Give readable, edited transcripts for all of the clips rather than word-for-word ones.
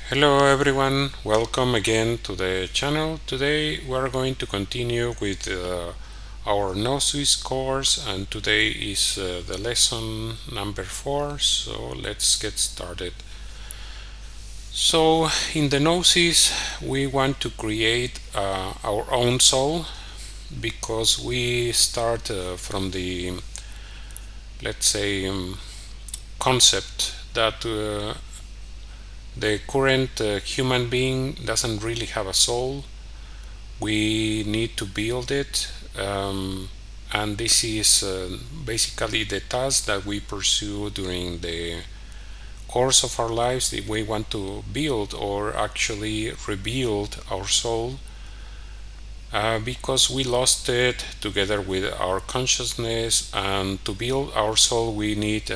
Hello everyone, welcome again to the channel. Today we are going to continue with our Gnosis course, and today is the lesson number 4, so let's get started. So in the Gnosis we want to create our own soul, because we start from the, let's say, concept that the current human being doesn't really have a soul. We need to build it, and this is basically the task that we pursue during the course of our lives. If we want to build or actually rebuild our soul, because we lost it together with our consciousness, and to build our soul we need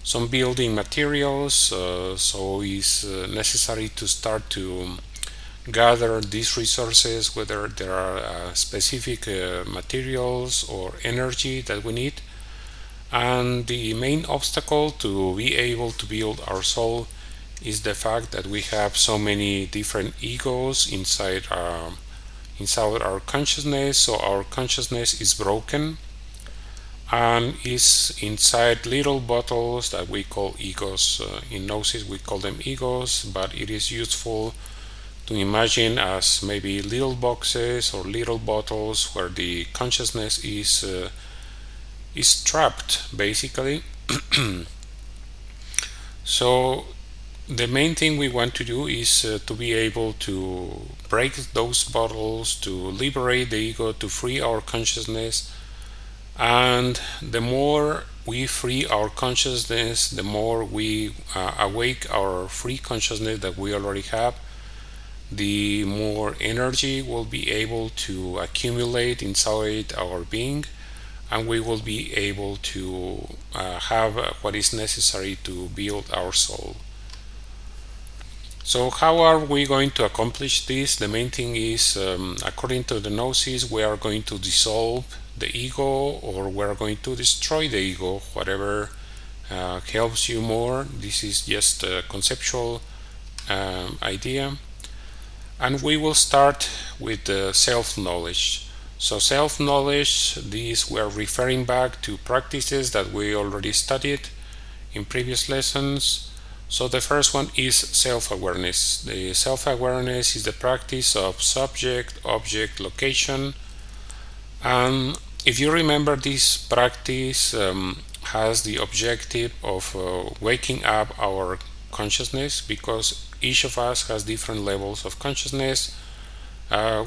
some building materials, so it's necessary to start to gather these resources, whether there are specific materials or energy that we need. And the main obstacle to be able to build our soul is the fact that we have so many different egos inside our consciousness. So our consciousness is broken and is inside little bottles that we call egos. In Gnosis we call them egos, but it is useful to imagine as maybe little boxes or little bottles where the consciousness is trapped, basically. So the main thing we want to do is to be able to break those bottles, to liberate the ego, to free our consciousness. And the more we free our consciousness, the more we awake our free consciousness that we already have, the more energy will be able to accumulate inside our being, and we will be able to have what is necessary to build our soul. So how are we going to accomplish this? The main thing is, according to the Gnosis, we are going to dissolve the ego, or we are going to destroy the ego, whatever helps you more. This is just a conceptual idea. And we will start with the self-knowledge. So self-knowledge, these we're referring back to practices that we already studied in previous lessons. So the first one is self-awareness. The self-awareness is the practice of subject, object, location. And if you remember, this practice has the objective of waking up our consciousness, because each of us has different levels of consciousness.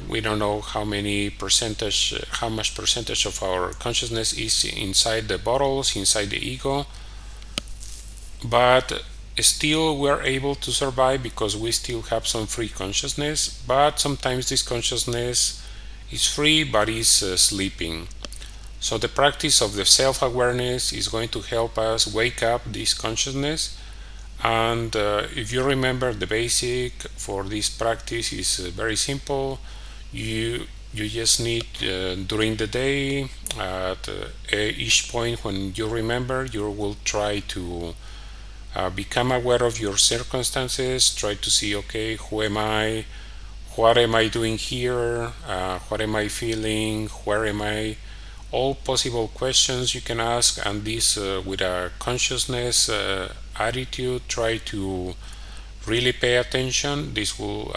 We don't know how much percentage of our consciousness is inside the bottles, inside the ego, but still we're able to survive because we still have some free consciousness. But sometimes this consciousness is free but is sleeping. So the practice of the self-awareness is going to help us wake up this consciousness. And if you remember, the basic for this practice is very simple. You just need, during the day, at each point when you remember, you will try to become aware of your circumstances. Try to see, okay, who am I? What am I doing here? What am I feeling? Where am I? All possible questions you can ask, and this with a consciousness attitude. Try to really pay attention. This will,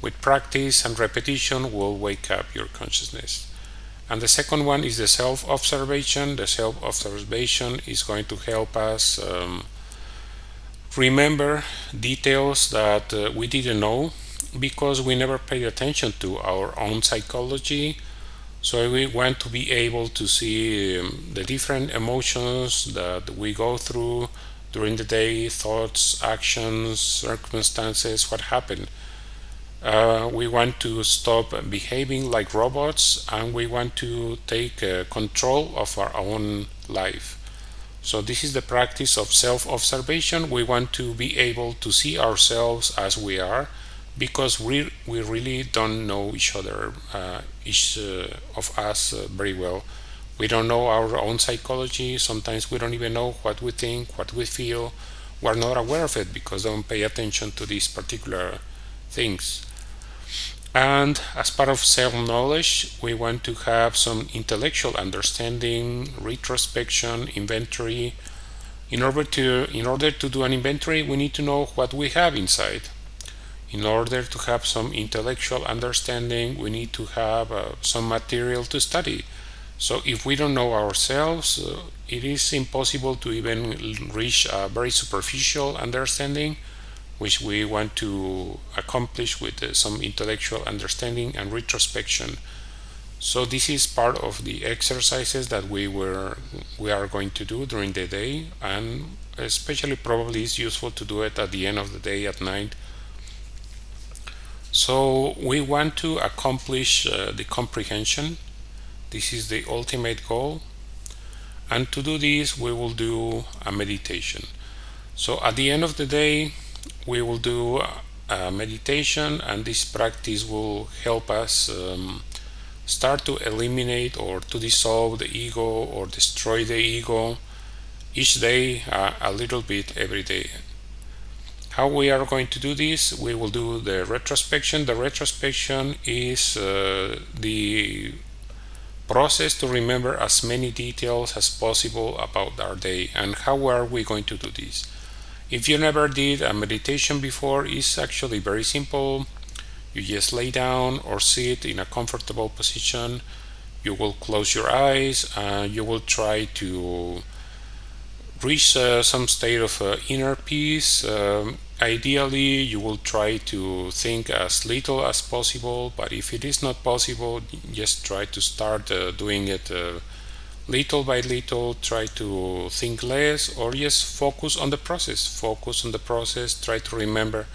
with practice and repetition, will wake up your consciousness. And the second one is the self-observation. The self-observation is going to help us remember details that we didn't know, because we never paid attention to our own psychology. So we want to be able to see the different emotions that we go through during the day, thoughts, actions, circumstances, what happened. We want to stop behaving like robots, and we want to take control of our own life. So this is the practice of self-observation. We want to be able to see ourselves as we are, because we really don't know each other, each of us very well. We don't know our own psychology. Sometimes we don't even know what we think, what we feel, we're not aware of it because they don't pay attention to these particular things. And as part of self-knowledge, we want to have some intellectual understanding, retrospection, inventory. In order to do an inventory, we need to know what we have inside. In order to have some intellectual understanding, we need to have some material to study. So if we don't know ourselves, it is impossible to even reach a very superficial understanding, which we want to accomplish with some intellectual understanding and retrospection. So this is part of the exercises that we are going to do during the day, and especially probably it's useful to do it at the end of the day at night. So we want to accomplish the comprehension. This is the ultimate goal. And to do this, we will do a meditation. So at the end of the day, we will do a meditation, and this practice will help us start to eliminate or to dissolve the ego or destroy the ego each day, a little bit every day. How we are going to do this? We will do the retrospection. The retrospection is the process to remember as many details as possible about our day. And how are we going to do this? If you never did a meditation before, it's actually very simple. You just lay down or sit in a comfortable position. You will close your eyes and you will try to reach some state of inner peace. Ideally, you will try to think as little as possible, but if it is not possible, just try to start doing it little by little. Try to think less, or just focus on the process. Focus on the process. Try to remember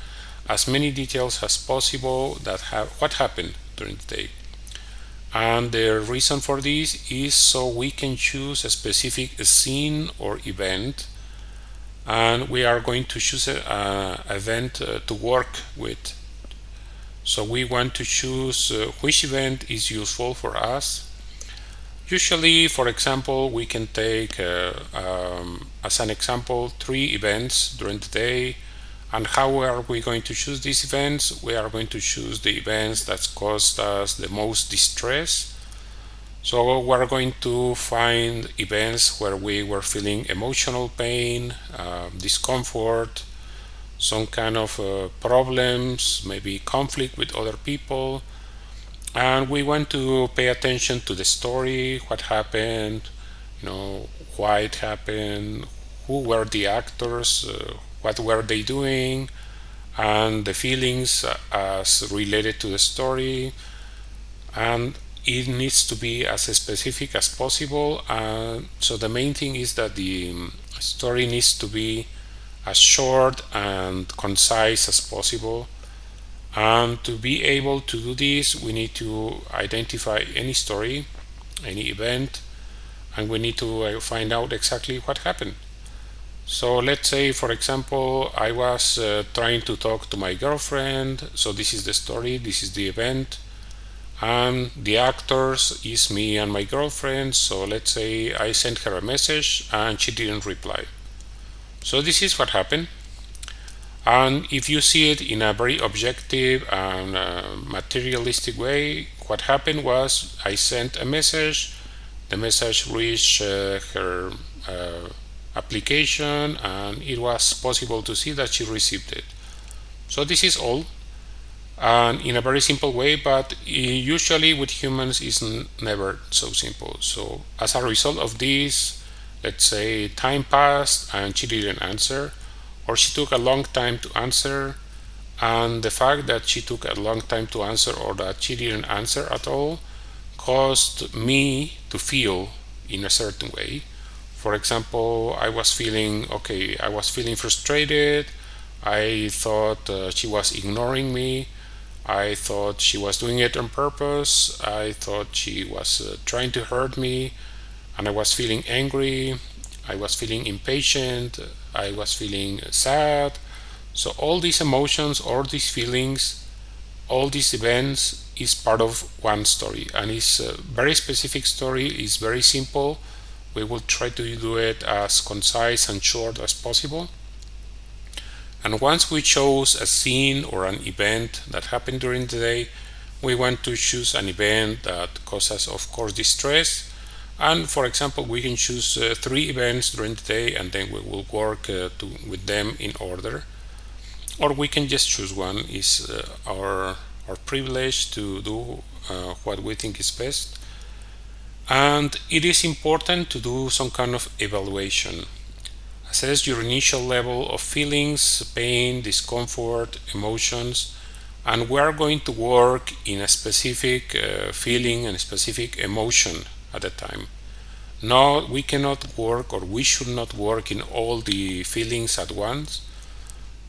as many details as possible that what happened during the day. And the reason for this is so we can choose a specific scene or event, and we are going to choose an event to work with. So we want to choose which event is useful for us. Usually, for example, we can take as an example 3 events during the day. And how are we going to choose these events? We are going to choose the events that caused us the most distress. So we're going to find events where we were feeling emotional pain, discomfort, some kind of problems, maybe conflict with other people. And we want to pay attention to the story, what happened, why it happened, who were the actors, what were they doing, and the feelings as related to the story. And it needs to be as specific as possible. So the main thing is that the story needs to be as short and concise as possible. And to be able to do this, we need to identify any story, any event, and we need to find out exactly what happened. So let's say, for example, I was trying to talk to my girlfriend. So this is the story, this is the event, and the actors is me and my girlfriend. So let's say I sent her a message and she didn't reply. So this is what happened. And if you see it in a very objective and materialistic way, what happened was I sent a message, the message reached her application, and it was possible to see that she received it. So this is all, and in a very simple way, but usually with humans it's never so simple. So as a result of this, let's say time passed and she didn't answer, or she took a long time to answer, and the fact that she took a long time to answer or that she didn't answer at all caused me to feel in a certain way. For example, I was feeling frustrated. I thought she was ignoring me. I thought she was doing it on purpose. I thought she was trying to hurt me, and I was feeling angry. I was feeling impatient. I was feeling sad. So all these emotions, all these feelings, all these events is part of one story, and it's a very specific story. It's very simple. We will try to do it as concise and short as possible. And once we chose a scene or an event that happened during the day, we want to choose an event that causes, of course, distress. And for example, we can choose 3 events during the day, and then we will work with them in order. Or we can just choose one. Is our privilege to do what we think is best. And it is important to do some kind of evaluation. Assess your initial level of feelings, pain, discomfort, emotions, and we are going to work in a specific feeling and a specific emotion at a time. No, we cannot work, or we should not work in all the feelings at once.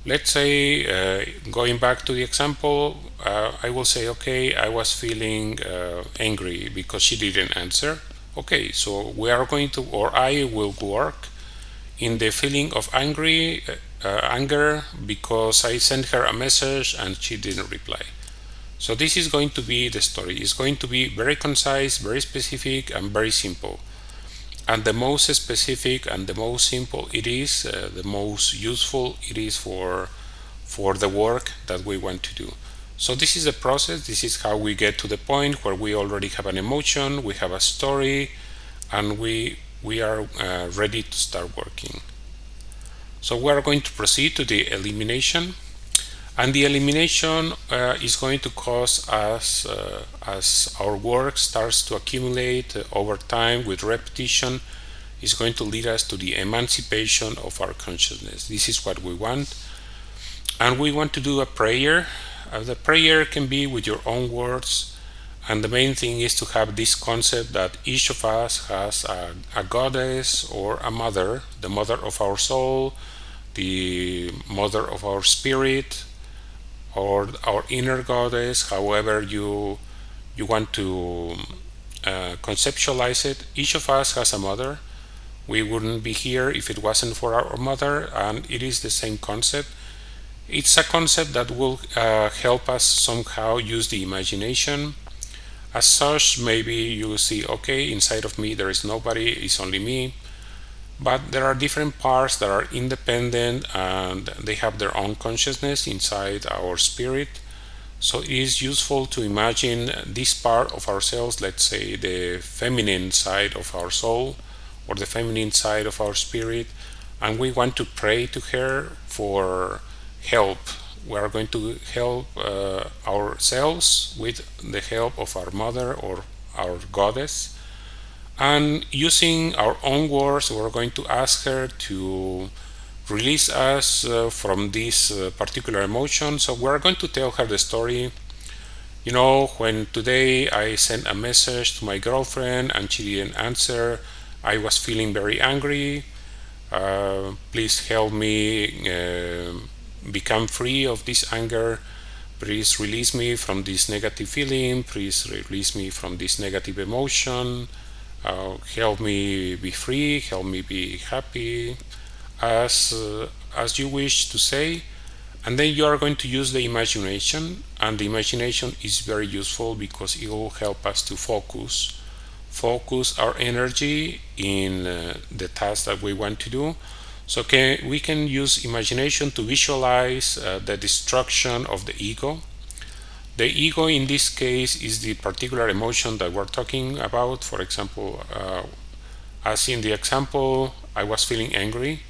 Let's say, going back to the example, I will say, okay, I was feeling angry because she didn't answer. Okay, so we are going to, or I will work in the feeling of anger because I sent her a message and she didn't reply. So this is going to be the story. It's going to be very concise, very specific, and very simple. And the most specific and the most simple it is, the most useful it is for the work that we want to do. So this is the process. This is how we get to the point where we already have an emotion, we have a story, and we are ready to start working. So we are going to proceed to the elimination, and the elimination is going to cause us, as our work starts to accumulate over time with repetition, is going to lead us to the emancipation of our consciousness. This is what we want, and we want to do a prayer. The prayer can be with your own words, and the main thing is to have this concept that each of us has a goddess or a mother, the mother of our soul, the mother of our spirit, or our inner goddess, however you want to conceptualize it. Each of us has a mother. We wouldn't be here if it wasn't for our mother, and it is the same concept. It's a concept that will help us somehow use the imagination. As such, maybe you see, okay, inside of me there is nobody, it's only me. But there are different parts that are independent and they have their own consciousness inside our spirit. So it is useful to imagine this part of ourselves, let's say the feminine side of our soul or the feminine side of our spirit, and we want to pray to her for help. We are going to help ourselves with the help of our mother or our goddess. And using our own words, we're going to ask her to release us from this particular emotion. So we're going to tell her the story. You know, when today I sent a message to my girlfriend and she didn't answer, I was feeling very angry. Please help me become free of this anger. Please release me from this negative feeling. Please release me from this negative emotion. Help me be free, help me be happy, as you wish to say. And then you are going to use the imagination, and the imagination is very useful because it will help us to focus our energy in the task that we want to do. So we can use imagination to visualize the destruction of the ego. The ego in this case is the particular emotion that we're talking about. For example, as in the example, I was feeling angry.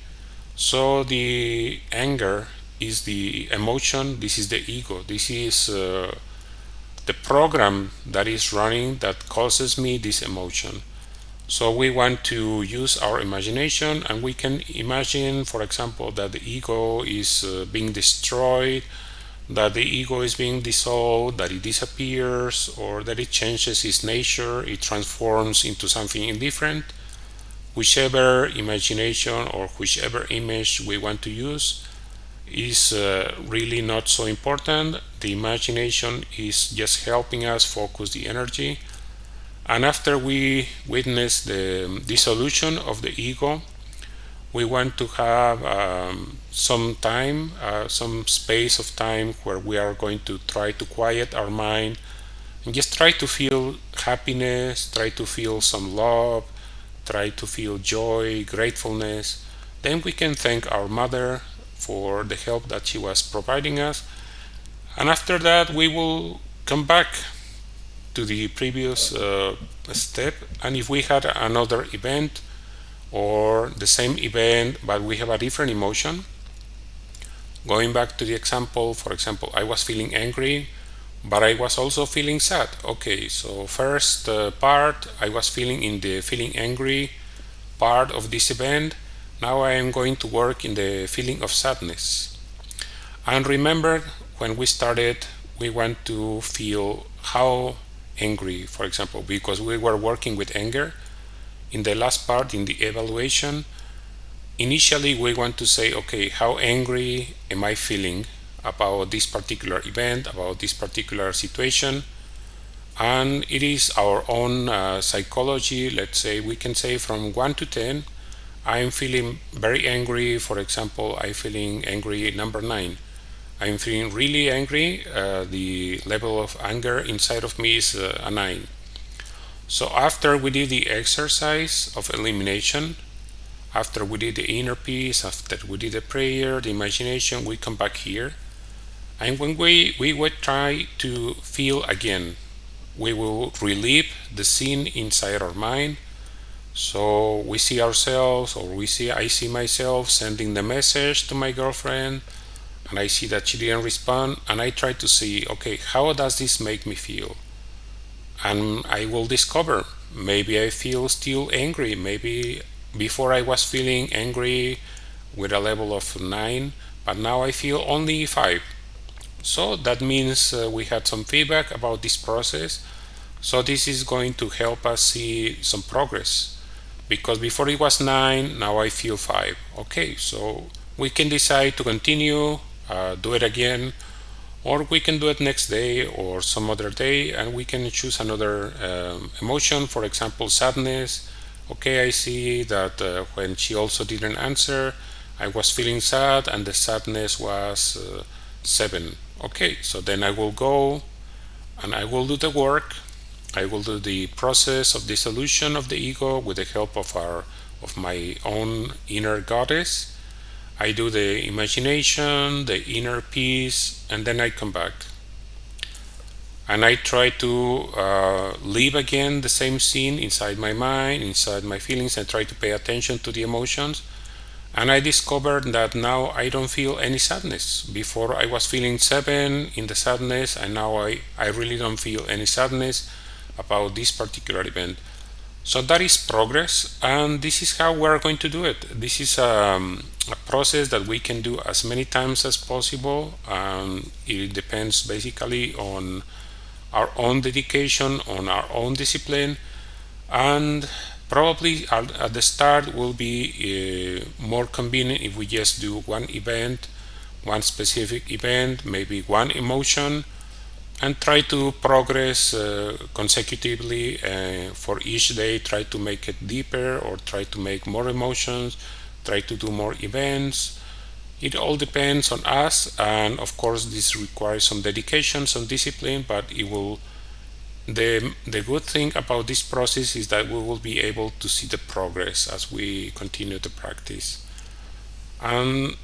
So the anger is the emotion. This is the ego. This is the program that is running that causes me this emotion. So we want to use our imagination, and we can imagine, for example, that the ego is being destroyed, that the ego is being dissolved, that it disappears, or that it changes its nature, it transforms into something indifferent. Whichever imagination or whichever image we want to use is really not so important. The imagination is just helping us focus the energy. And after we witness the dissolution of the ego, we want to have some time, some space of time where we are going to try to quiet our mind and just try to feel happiness, try to feel some love, try to feel joy, gratefulness. Then we can thank our mother for the help that she was providing us. And after that, we will come back to the previous step, and if we had another event or the same event but we have a different emotion, going back to the example, for example, I was feeling angry but I was also feeling sad. Okay, so first part, I was feeling in the feeling angry part of this event. Now I am going to work in the feeling of sadness. And remember, when we started, we want to feel how angry, for example, because we were working with anger. In the last part, in the evaluation, initially we want to say, okay, how angry am I feeling about this particular event, about this particular situation? And it is our own psychology. Let's say we can say from 1 to 10, I'm feeling very angry. For example, I'm feeling angry number 9. I'm feeling really angry. The level of anger inside of me is a 9. So after we did the exercise of elimination, after we did the inner peace, after we did the prayer, the imagination, we come back here. And when we would try to feel again, we will relive the scene inside our mind. So we see ourselves, or I see myself sending the message to my girlfriend, and I see that she didn't respond, and I try to see, okay, how does this make me feel? And I will discover, maybe I feel still angry. Maybe before I was feeling angry with a level of 9, but now I feel only 5. So that means we had some feedback about this process. So this is going to help us see some progress, because before it was 9, now I feel 5. Okay, so we can decide to continue, do it again, or we can do it next day or some other day, and we can choose another emotion, for example, sadness. Okay, I see that when she also didn't answer, I was feeling sad, and the sadness was 7. Okay, so then I will go and I will do the work. I will do the process of dissolution of the ego with the help of my own inner goddess. I do the imagination, the inner peace, and then I come back. And I try to live again the same scene inside my mind, inside my feelings, and try to pay attention to the emotions. And I discovered that now I don't feel any sadness. Before I was feeling 7 in the sadness, and now I really don't feel any sadness about this particular event. So that is progress, and this is how we're going to do it. This is a process that we can do as many times as possible. It depends basically on our own dedication, on our own discipline, and probably at the start will be more convenient if we just do one event, one specific event, maybe one emotion, and try to progress consecutively for each day. Try to make it deeper, or try to make more emotions, try to do more events. It all depends on us, and of course this requires some dedication, some discipline, but it will. The good thing about this process is that we will be able to see the progress as we continue the practice, and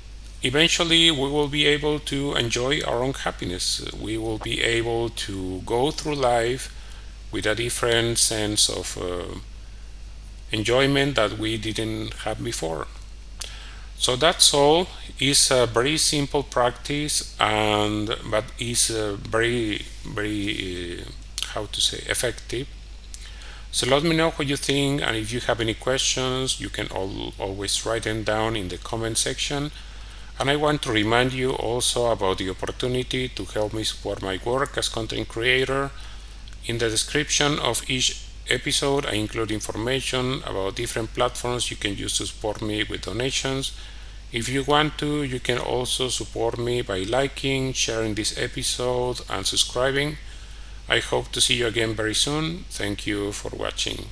eventually we will be able to enjoy our own happiness. We will be able to go through life with a different sense of enjoyment that we didn't have before. So that's all. It's a very simple practice, but is very how to say, effective. So let me know what you think, and if you have any questions, you can always write them down in the comment section. And I want to remind you also about the opportunity to help me support my work as content creator. In the description of each episode, I include information about different platforms you can use to support me with donations. If you want to, you can also support me by liking, sharing this episode, and subscribing. I hope to see you again very soon. Thank you for watching.